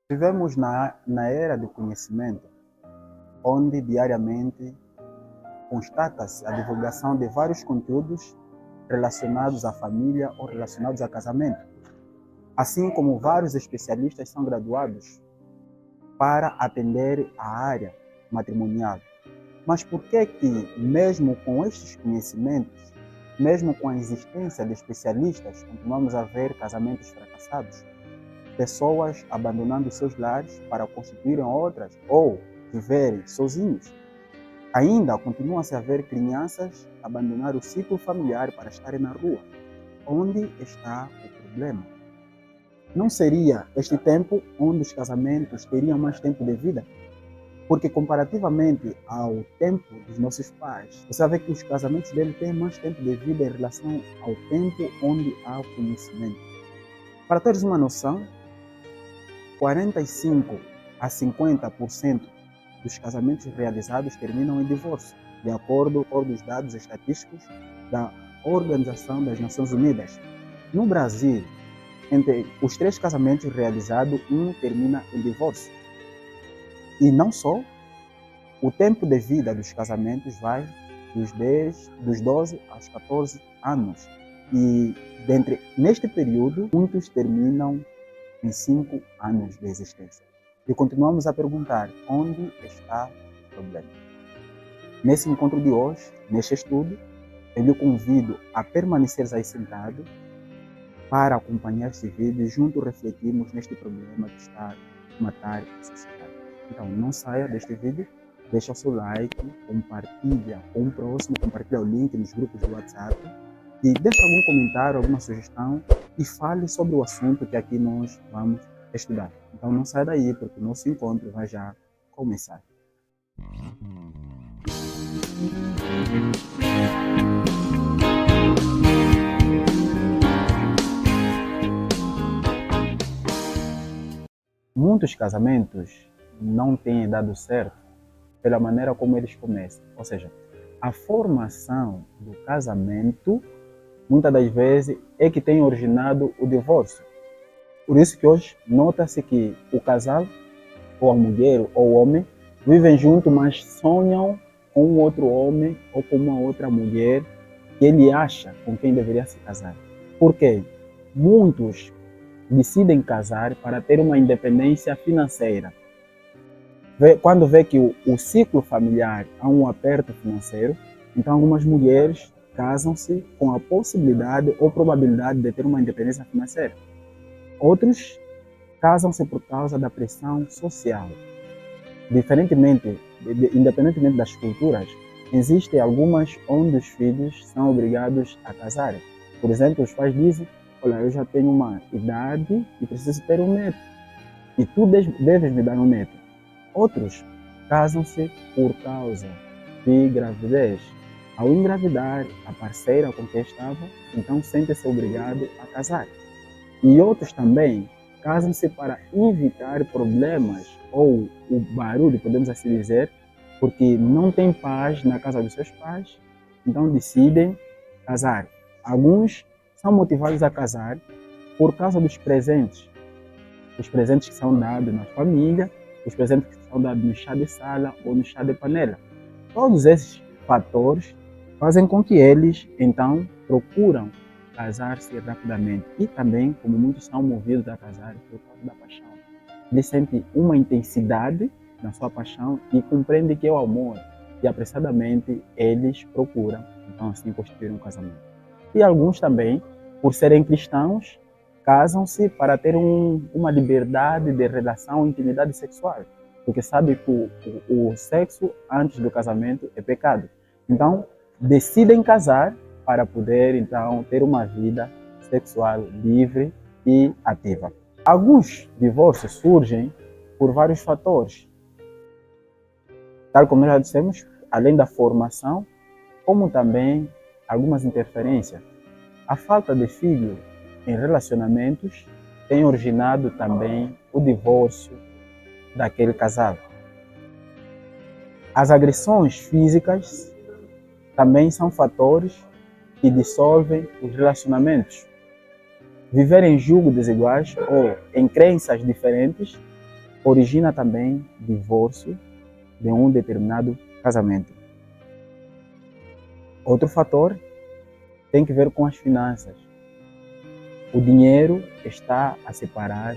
Vivemos na era do conhecimento, onde diariamente constata-se a divulgação de vários conteúdos relacionados à família ou relacionados a casamento, assim como vários especialistas são graduados para atender a área matrimonial. Mas por que mesmo com estes conhecimentos, mesmo com a existência de especialistas, continuamos a ver casamentos fracassados? Pessoas abandonando seus lares para constituírem outras ou viverem sozinhos. Ainda continua-se a ver crianças abandonar o ciclo familiar para estarem na rua. Onde está o problema? Não seria este tempo onde os casamentos teriam mais tempo de vida? Porque comparativamente ao tempo dos nossos pais, você vê que os casamentos deles têm mais tempo de vida em relação ao tempo onde há o conhecimento. Para teres uma noção, 45 a 50% dos casamentos realizados terminam em divórcio, de acordo com os dados estatísticos da Organização das Nações Unidas. No Brasil, entre os 3 casamentos realizados, um termina em divórcio. E não só, o tempo de vida dos casamentos vai dos 12 aos 14 anos. E neste período, muitos terminam em 5 anos de existência. E continuamos a perguntar, onde está o problema? Nesse encontro de hoje, neste estudo, eu lhe convido a permanecer aí sentado para acompanhar este vídeo e juntos refletirmos neste problema que está a matar a sociedade. Então, não saia deste vídeo, deixa o seu like, compartilha com o próximo, compartilha o link nos grupos do WhatsApp e deixa algum comentário, alguma sugestão e fale sobre o assunto que aqui nós vamos estudar. Então não saia daí, porque o nosso encontro vai já começar. Muitos casamentos não têm dado certo pela maneira como eles começam. Ou seja, a formação do casamento muitas das vezes é que tem originado o divórcio. Por isso que hoje nota-se que o casal, ou a mulher, ou o homem, vivem juntos, mas sonham com um outro homem ou com uma outra mulher que ele acha com quem deveria se casar. Por quê? Muitos decidem casar para ter uma independência financeira. Quando vê que o ciclo familiar há um aperto financeiro, então algumas mulheres casam-se com a possibilidade ou probabilidade de ter uma independência financeira. Outros casam-se por causa da pressão social. Independentemente das culturas, existem algumas onde os filhos são obrigados a casarem. Por exemplo, os pais dizem, olha, eu já tenho uma idade e preciso ter um neto. E tu deves me dar um neto. Outros casam-se por causa de gravidez. Ao engravidar a parceira com quem estava, então sente-se obrigado a casar. E outros também casam-se para evitar problemas ou o barulho, podemos assim dizer, porque não tem paz na casa dos seus pais, então decidem casar. Alguns são motivados a casar por causa dos presentes. Os presentes que são dados na família, os presentes que são dados no chá de sala ou no chá de panela. Todos esses fatores fazem com que eles, então, procuram casar-se rapidamente. E também, como muitos são movidos a casar por causa da paixão. Eles sentem uma intensidade na sua paixão e compreendem que é o amor. E apressadamente eles procuram, então, assim, constituir um casamento. E alguns também, por serem cristãos, casam-se para ter uma liberdade de relação, intimidade sexual. Porque sabe que o sexo antes do casamento é pecado. Então, decidem casar para poder, então, ter uma vida sexual livre e ativa. Alguns divórcios surgem por vários fatores. Tal como nós já dissemos, além da formação, como também algumas interferências. A falta de filho em relacionamentos tem originado também o divórcio daquele casal. As agressões físicas também são fatores que dissolvem os relacionamentos. Viver em julgo desiguais ou em crenças diferentes origina também divórcio de um determinado casamento. Outro fator tem que ver com as finanças. O dinheiro está a separar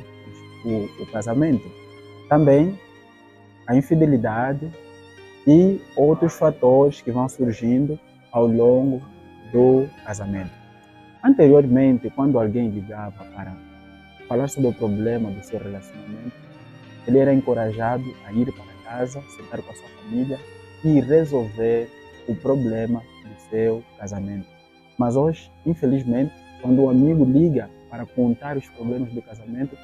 o casamento. Também a infidelidade e outros fatores que vão surgindo ao longo do casamento. Anteriormente, quando alguém ligava para falar sobre o problema do seu relacionamento, ele era encorajado a ir para casa, sentar com a sua família e resolver o problema do seu casamento. Mas hoje, infelizmente, quando o amigo liga para contar os problemas do casamento,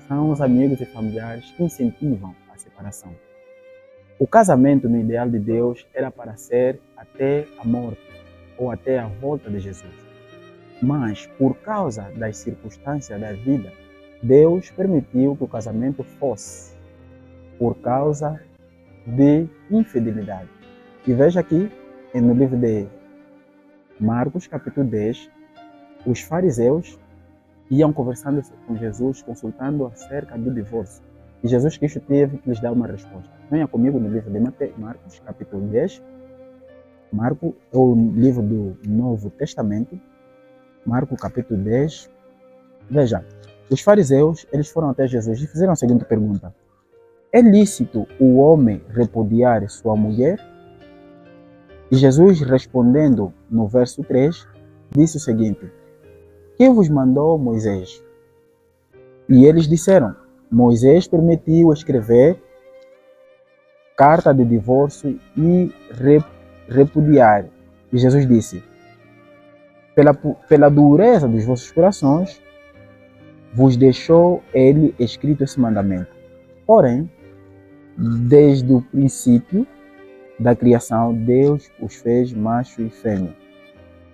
são os amigos e familiares que incentivam a separação. O casamento, no ideal de Deus, era para ser até a morte ou até a volta de Jesus. Mas, por causa das circunstâncias da vida, Deus permitiu que o casamento fosse por causa de infidelidade. E veja aqui, no livro de Marcos, capítulo 10, os fariseus iam conversando com Jesus, consultando acerca do divórcio. E Jesus Cristo teve que lhes dar uma resposta. Venha comigo no livro de Marcos, capítulo 10. Marcos é o livro do Novo Testamento. Marcos, capítulo 10. Veja, os fariseus, eles foram até Jesus e fizeram a seguinte pergunta: é lícito o homem repudiar sua mulher? E Jesus, respondendo no verso 3, disse o seguinte: quem vos mandou Moisés? E eles disseram: Moisés permitiu escrever carta de divórcio e repudiar. E Jesus disse: pela dureza dos vossos corações, vos deixou ele escrito esse mandamento. Porém, desde o princípio da criação, Deus os fez macho e fêmea.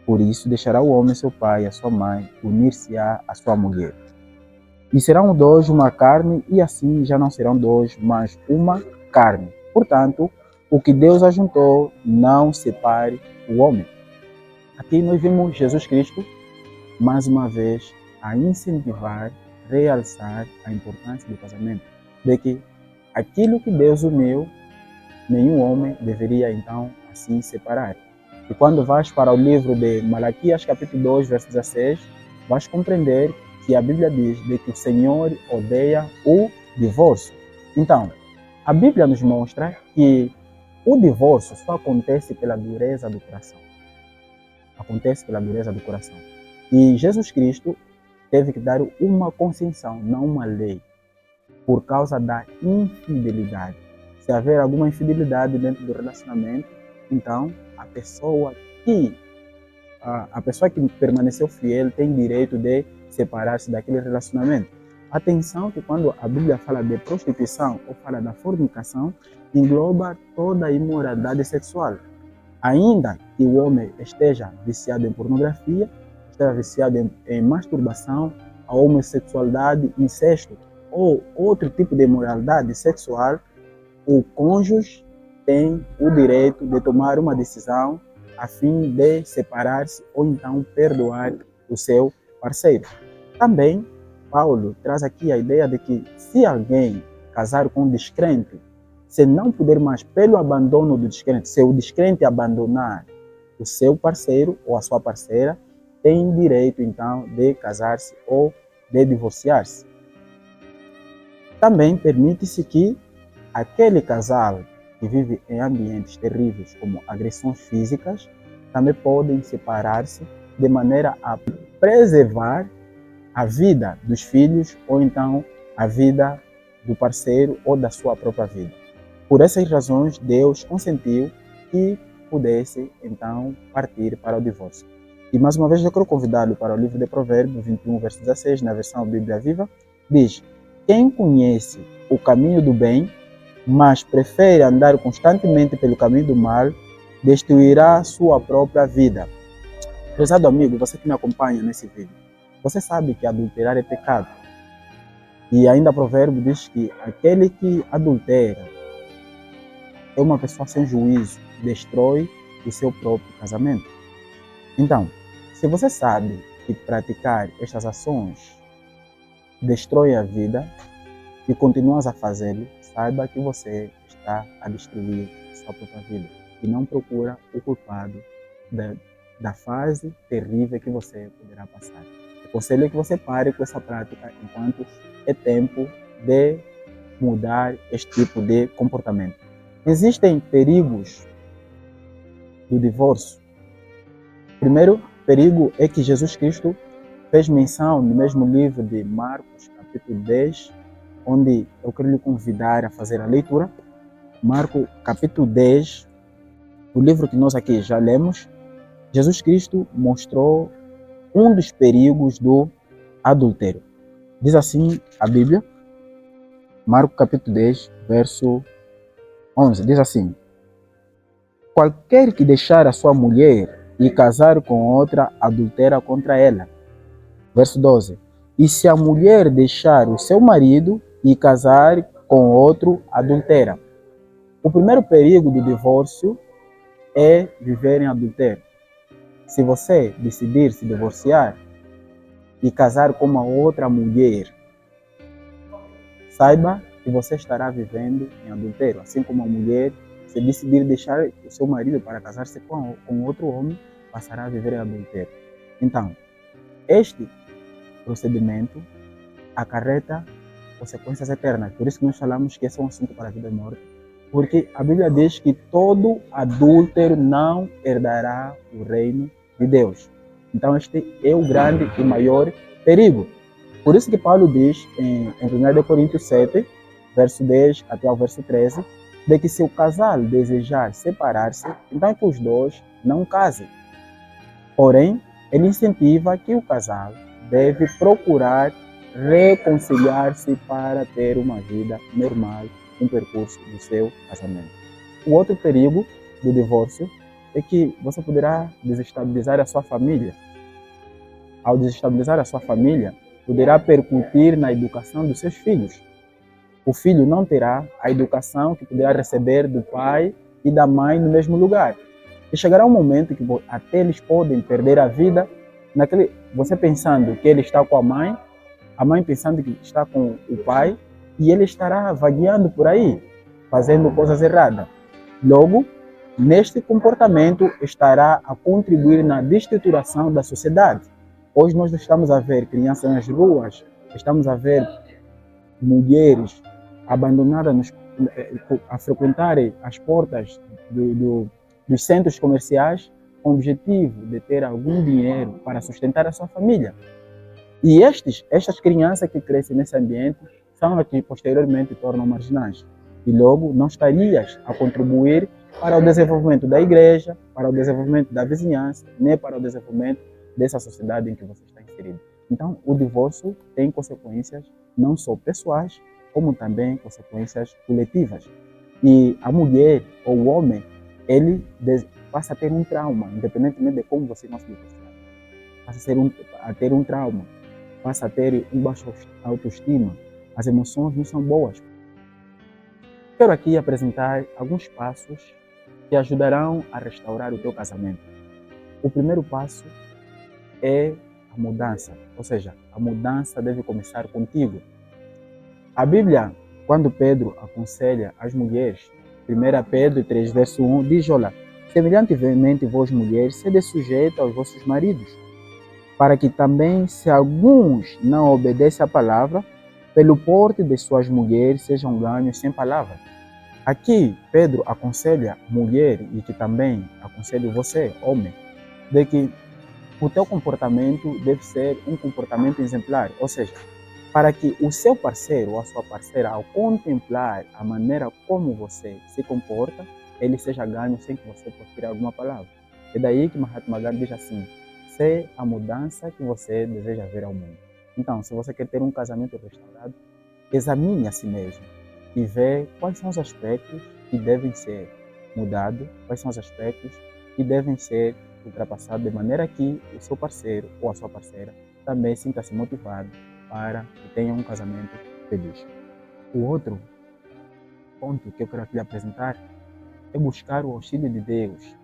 Por isso, deixará o homem seu pai e a sua mãe, unir-se-á à sua mulher. E serão dois uma carne, e assim já não serão dois, mas uma carne. Portanto, o que Deus ajuntou, não separe o homem. Aqui nós vemos Jesus Cristo, mais uma vez, a incentivar, realçar a importância do casamento. De que aquilo que Deus uniu, nenhum homem deveria então assim separar. E quando vais para o livro de Malaquias, capítulo 2, verso 16, vais compreender que a Bíblia diz de que o Senhor odeia o divórcio. Então, a Bíblia nos mostra que o divórcio só acontece pela dureza do coração. Acontece pela dureza do coração. E Jesus Cristo teve que dar uma concessão, não uma lei, por causa da infidelidade. Se haver alguma infidelidade dentro do relacionamento, então a pessoa que permaneceu fiel tem direito de separar-se daquele relacionamento. Atenção que quando a Bíblia fala de prostituição ou fala da fornicação, engloba toda a imoralidade sexual. Ainda que o homem esteja viciado em pornografia, esteja viciado em masturbação, a homossexualidade, incesto ou outro tipo de imoralidade sexual, o cônjuge tem o direito de tomar uma decisão a fim de separar-se ou então perdoar o seu parceiro. Também, Paulo traz aqui a ideia de que se alguém casar com um descrente, se não puder mais pelo abandono do descrente, se o descrente abandonar o seu parceiro ou a sua parceira, tem direito então de casar-se ou de divorciar-se. Também permite-se que aquele casal que vive em ambientes terríveis como agressões físicas também podem separar-se de maneira a preservar a vida dos filhos ou então a vida do parceiro ou da sua própria vida. Por essas razões, Deus consentiu que pudesse então partir para o divórcio. E mais uma vez eu quero convidá-lo para o livro de Provérbios 21, verso 16, na versão Bíblia Viva, diz: quem conhece o caminho do bem, mas prefere andar constantemente pelo caminho do mal, destruirá sua própria vida. Prezado amigo, você que me acompanha nesse vídeo, você sabe que adulterar é pecado. E ainda o provérbio diz que aquele que adultera é uma pessoa sem juízo, destrói o seu próprio casamento. Então, se você sabe que praticar estas ações destrói a vida, e continuas a fazê-lo, saiba que você está a destruir a sua própria vida e não procura o culpado da fase terrível que você poderá passar. O conselho é que você pare com essa prática enquanto é tempo de mudar este tipo de comportamento. Existem perigos do divórcio. O primeiro perigo é que Jesus Cristo fez menção no mesmo livro de Marcos, capítulo 10, onde eu quero lhe convidar a fazer a leitura. Marcos, capítulo 10, o livro que nós aqui já lemos, Jesus Cristo mostrou um dos perigos do adultério. Diz assim a Bíblia, Marcos capítulo 10, verso 11, diz assim: qualquer que deixar a sua mulher e casar com outra, adultera contra ela. Verso 12, e se a mulher deixar o seu marido e casar com outro, adultera. O primeiro perigo do divórcio é viver em adultério. Se você decidir se divorciar e casar com uma outra mulher, saiba que você estará vivendo em adultério. Assim como a mulher, se decidir deixar o seu marido para casar-se com outro homem, passará a viver em adultério. Então, este procedimento acarreta consequências eternas. Por isso que nós falamos que esse é um assunto para a vida e morte. Porque a Bíblia diz que todo adúltero não herdará o reino de Deus. Então este é o grande e maior perigo. Por isso que Paulo diz em 1 Coríntios 7, verso 10 até o verso 13, de que se o casal desejar separar-se, então é que os dois não casem. Porém, ele incentiva que o casal deve procurar reconciliar-se para ter uma vida normal no percurso do seu casamento. O outro perigo do divórcio é que você poderá desestabilizar a sua família. Ao desestabilizar a sua família, poderá percutir na educação dos seus filhos. O filho não terá a educação que poderá receber do pai e da mãe no mesmo lugar. E chegará um momento que até eles podem perder a vida você pensando que ele está com a mãe pensando que está com o pai, e ele estará vagueando por aí, fazendo coisas erradas. Logo, neste comportamento estará a contribuir na destruturação da sociedade. Hoje nós estamos a ver crianças nas ruas, estamos a ver mulheres abandonadas a frequentarem as portas dos centros comerciais com o objetivo de ter algum dinheiro para sustentar a sua família. E estas crianças que crescem nesse ambiente são as que posteriormente tornam marginais. E logo não estarias a contribuir para o desenvolvimento da igreja, para o desenvolvimento da vizinhança, nem para o desenvolvimento dessa sociedade em que você está inserido. Então, o divórcio tem consequências não só pessoais, como também consequências coletivas. E a mulher ou o homem, ele passa a ter um trauma, independentemente de como você não se divorciar. Passa a ter um trauma, passa a ter um baixo autoestima, as emoções não são boas. Quero aqui apresentar alguns passos que ajudarão a restaurar o teu casamento. O primeiro passo é a mudança, ou seja, a mudança deve começar contigo. A Bíblia, quando Pedro aconselha as mulheres, 1 Pedro 3, verso 1, diz, olha, semelhantemente vós mulheres, sede sujeitas aos vossos maridos, para que também, se alguns não obedecem à palavra, pelo porte de suas mulheres sejam ganhos sem palavra. Aqui, Pedro aconselha mulher e que também aconselho você, homem, de que o teu comportamento deve ser um comportamento exemplar, ou seja, para que o seu parceiro ou a sua parceira, ao contemplar a maneira como você se comporta, ele seja ganho sem que você profirar alguma palavra. É daí que Mahatma Gandhi diz assim, ser a mudança que você deseja ver ao mundo. Então, se você quer ter um casamento restaurado, examine a si mesmo e vê quais são os aspectos que devem ser mudados, quais são os aspectos que devem ser ultrapassados, de maneira que o seu parceiro ou a sua parceira também sinta-se motivado para que tenha um casamento feliz. O outro ponto que eu quero aqui apresentar é buscar o auxílio de Deus.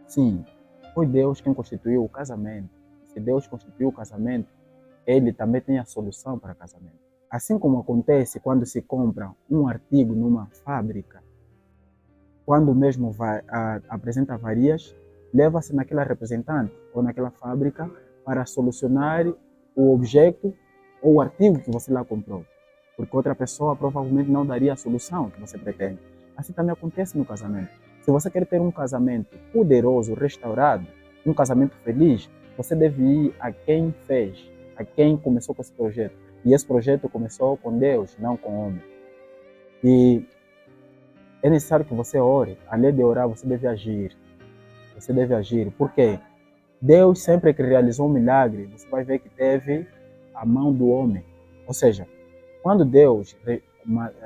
Sim, foi Deus quem constituiu o casamento. Se Deus constituiu o casamento, Ele também tem a solução para o casamento. assim como acontece quando se compra um artigo numa fábrica, quando mesmo apresenta avarias, leva-se naquela representante ou naquela fábrica para solucionar o objeto ou o artigo que você lá comprou. Porque outra pessoa provavelmente não daria a solução que você pretende. Assim também acontece no casamento. Se você quer ter um casamento poderoso, restaurado, um casamento feliz, você deve ir a quem fez, a quem começou com esse projeto. E esse projeto começou com Deus, não com o homem. E é necessário que você ore. Além de orar, você deve agir. Você deve agir. Por quê? Deus, sempre que realizou um milagre, você vai ver que teve a mão do homem. Ou seja, quando Deus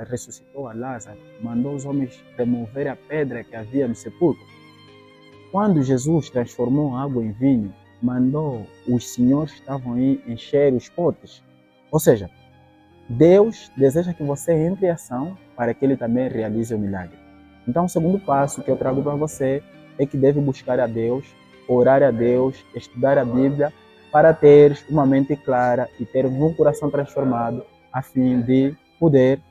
ressuscitou a Lázaro, mandou os homens remover a pedra que havia no sepulcro. Quando Jesus transformou água em vinho, mandou os senhores que estavam aí encher os potes. Ou seja, Deus deseja que você entre em ação para que Ele também realize o milagre. Então, o segundo passo que eu trago para você é que deve buscar a Deus, orar a Deus, estudar a Bíblia, para ter uma mente clara e ter um coração transformado, a fim de poder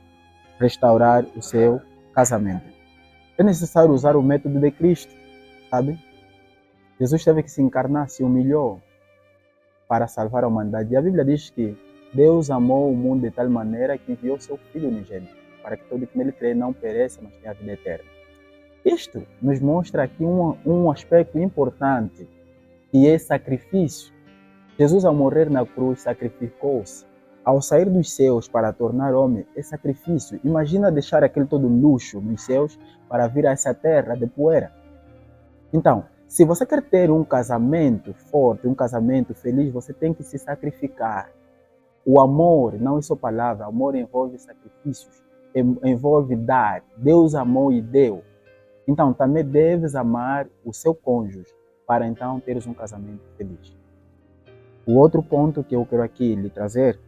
restaurar o seu casamento. É necessário usar o método de Cristo, sabe? Jesus teve que se encarnar, se humilhou para salvar a humanidade. E a Bíblia diz que Deus amou o mundo de tal maneira que enviou seu Filho unigênito, para que todo que nele crê não pereça, mas tenha a vida eterna. Isto nos mostra aqui um aspecto importante, que é sacrifício. Jesus, ao morrer na cruz, sacrificou-se. Ao sair dos céus para tornar homem, é sacrifício. Imagina deixar aquele todo luxo nos céus para vir a essa terra de poeira. Então, se você quer ter um casamento forte, um casamento feliz, você tem que se sacrificar. O amor não é só palavra, o amor envolve sacrifícios, envolve dar. Deus amou e deu. Então, também deves amar o seu cônjuge para então teres um casamento feliz. O outro ponto que eu quero aqui lhe trazer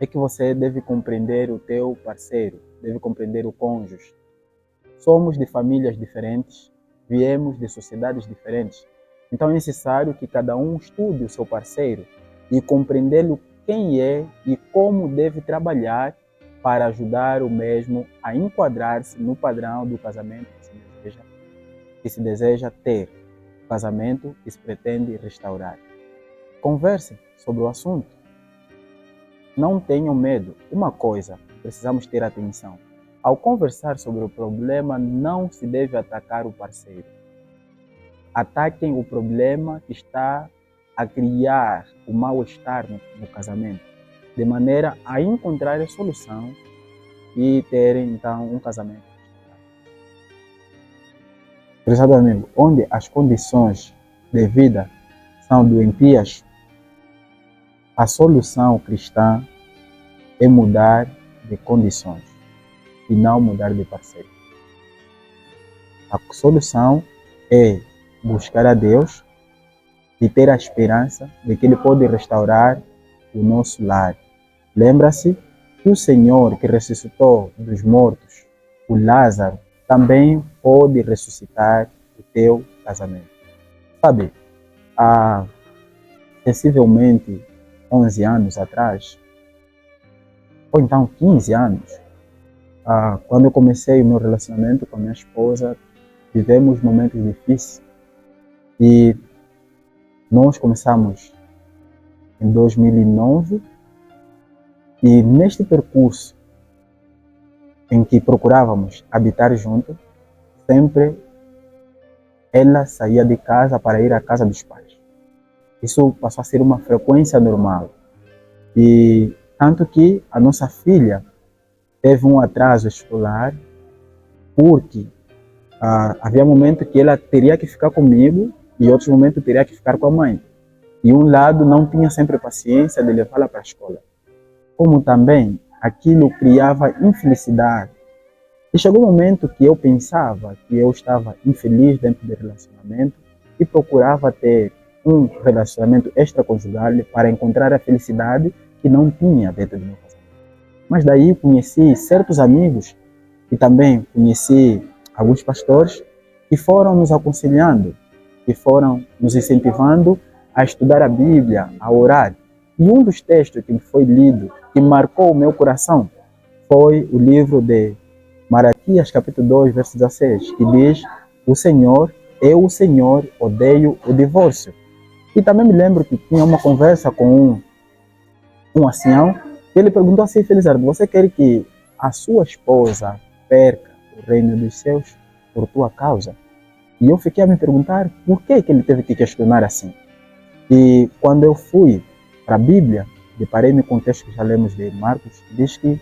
é que você deve compreender o teu parceiro, deve compreender o cônjuge. Somos de famílias diferentes, viemos de sociedades diferentes. Então é necessário que cada um estude o seu parceiro e compreendê-lo quem é e como deve trabalhar para ajudar o mesmo a enquadrar-se no padrão do casamento que se deseja ter, o casamento que se pretende restaurar. Converse sobre o assunto. Não tenham medo. Uma coisa, precisamos ter atenção. Ao conversar sobre o problema, não se deve atacar o parceiro. Ataquem o problema que está a criar o mal-estar no casamento, de maneira a encontrar a solução e terem, então, um casamento. Prezado amigo, onde as condições de vida são doentias, a solução cristã é mudar de condições e não mudar de parceiro. A solução é buscar a Deus e ter a esperança de que Ele pode restaurar o nosso lar. Lembra-se que o Senhor que ressuscitou dos mortos, o Lázaro, também pode ressuscitar o teu casamento. Sabe, há sensivelmente 11 anos atrás, ou então 15 anos, quando eu comecei o meu relacionamento com a minha esposa, vivemos momentos difíceis e nós começamos em 2009 e neste percurso em que procurávamos habitar juntos, sempre ela saía de casa para ir à casa dos pais. Isso passou a ser uma frequência normal. E tanto que a nossa filha teve um atraso escolar porque havia momentos que ela teria que ficar comigo e outros momentos teria que ficar com a mãe. E um lado não tinha sempre paciência de levá-la para a escola. Como também aquilo criava infelicidade. E chegou um momento que eu pensava que eu estava infeliz dentro do relacionamento e procurava ter um relacionamento extraconjugal para encontrar a felicidade que não tinha dentro do meu casamento. Mas daí conheci certos amigos e também conheci alguns pastores que foram nos aconselhando, que foram nos incentivando a estudar a Bíblia, a orar. E um dos textos que me foi lido, que marcou o meu coração, foi o livro de Malaquias, capítulo 2, verso 16, que diz: eu, o Senhor, odeio o divórcio. E também me lembro que tinha uma conversa com um ancião, e ele perguntou assim: Felizardo, você quer que a sua esposa perca o reino dos céus por tua causa? E eu fiquei a me perguntar por que ele teve que questionar assim. E quando eu fui para a Bíblia, deparei-me com o texto que já lemos de Marcos, que diz que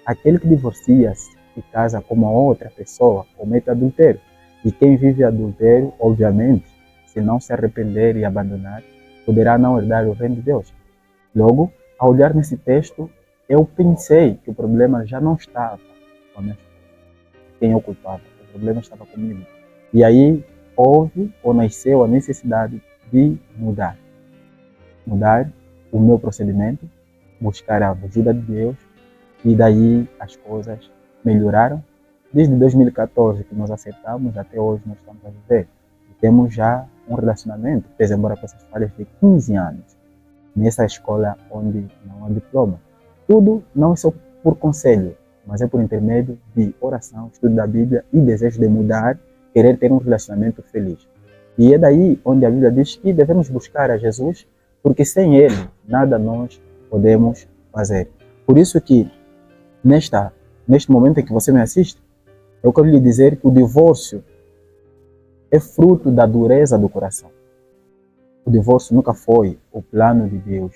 aquele que divorcia-se e casa com uma outra pessoa comete adultério. E quem vive adultério, obviamente, se não se arrepender e abandonar, poderá não herdar o reino de Deus. Logo, ao olhar nesse texto, eu pensei que o problema já não estava com a minha esposa, quem eu culpava, o problema estava comigo. E aí houve ou nasceu a necessidade de mudar o meu procedimento, buscar a ajuda de Deus, e daí as coisas melhoraram. Desde 2014 que nós acertamos, até hoje nós estamos a viver. E temos já um relacionamento, fez embora com essas falhas, de 15 anos, nessa escola onde não há diploma. Tudo não é só por conselho, mas é por intermédio de oração, estudo da Bíblia e desejo de mudar, querer ter um relacionamento feliz. E é daí onde a Bíblia diz que devemos buscar a Jesus, porque sem Ele nada nós podemos fazer. Por isso que neste momento em que você me assiste, eu quero lhe dizer que o divórcio é fruto da dureza do coração. O divórcio nunca foi o plano de Deus,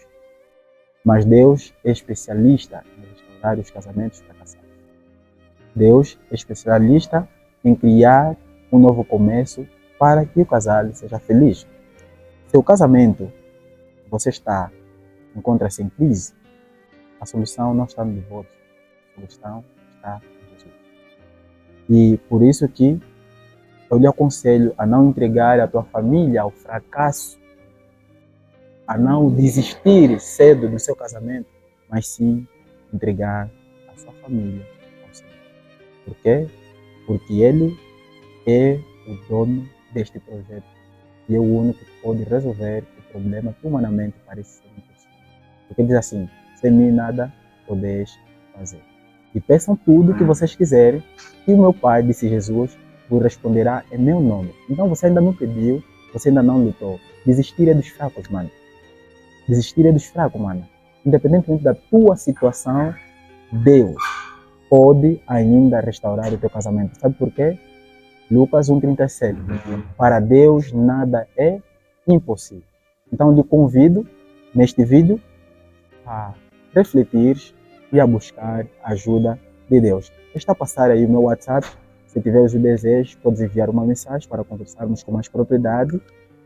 mas Deus é especialista em restaurar os casamentos fracassados. Deus é especialista em criar um novo começo para que o casal seja feliz. Se o casamento você encontra-se em crise, a solução não está no divórcio, a solução está em Jesus. E por isso que eu lhe aconselho a não entregar a tua família ao fracasso, a não desistir cedo do seu casamento, mas sim entregar a sua família ao Senhor. Por quê? Porque Ele é o dono deste projeto e é o único que pode resolver o problema que humanamente parece ser impossível. Porque diz assim: sem mim nada podeis fazer. E peçam tudo o que vocês quiserem, e o meu Pai, disse Jesus, vos responderá em meu nome. Então você ainda não pediu, você ainda não lutou. Desistir é dos fracos, mano. Desistir é dos fracos, mano. Independentemente da tua situação, Deus pode ainda restaurar o teu casamento. Sabe por quê? Lucas 1,37. Para Deus nada é impossível. Então, lhe convido, neste vídeo, a refletir e a buscar a ajuda de Deus. Está a passar aí o meu WhatsApp. Se tiveres o desejo, podes enviar uma mensagem para conversarmos com mais propriedade.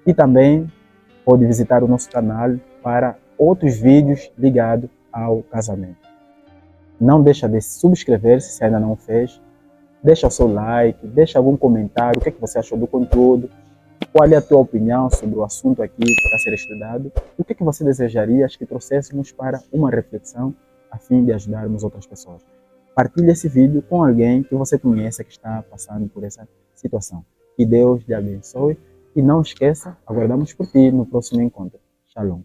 E também pode visitar o nosso canal para outros vídeos ligados ao casamento. Não deixa de se subscrever se ainda não fez. Deixa o seu like, deixa algum comentário, o que você achou do conteúdo, qual é a tua opinião sobre o assunto aqui para ser estudado, o que você desejaria que trouxéssemos para uma reflexão a fim de ajudarmos outras pessoas. Partilhe esse vídeo com alguém que você conheça que está passando por essa situação. Que Deus lhe abençoe e não esqueça, aguardamos por ti no próximo encontro. Shalom.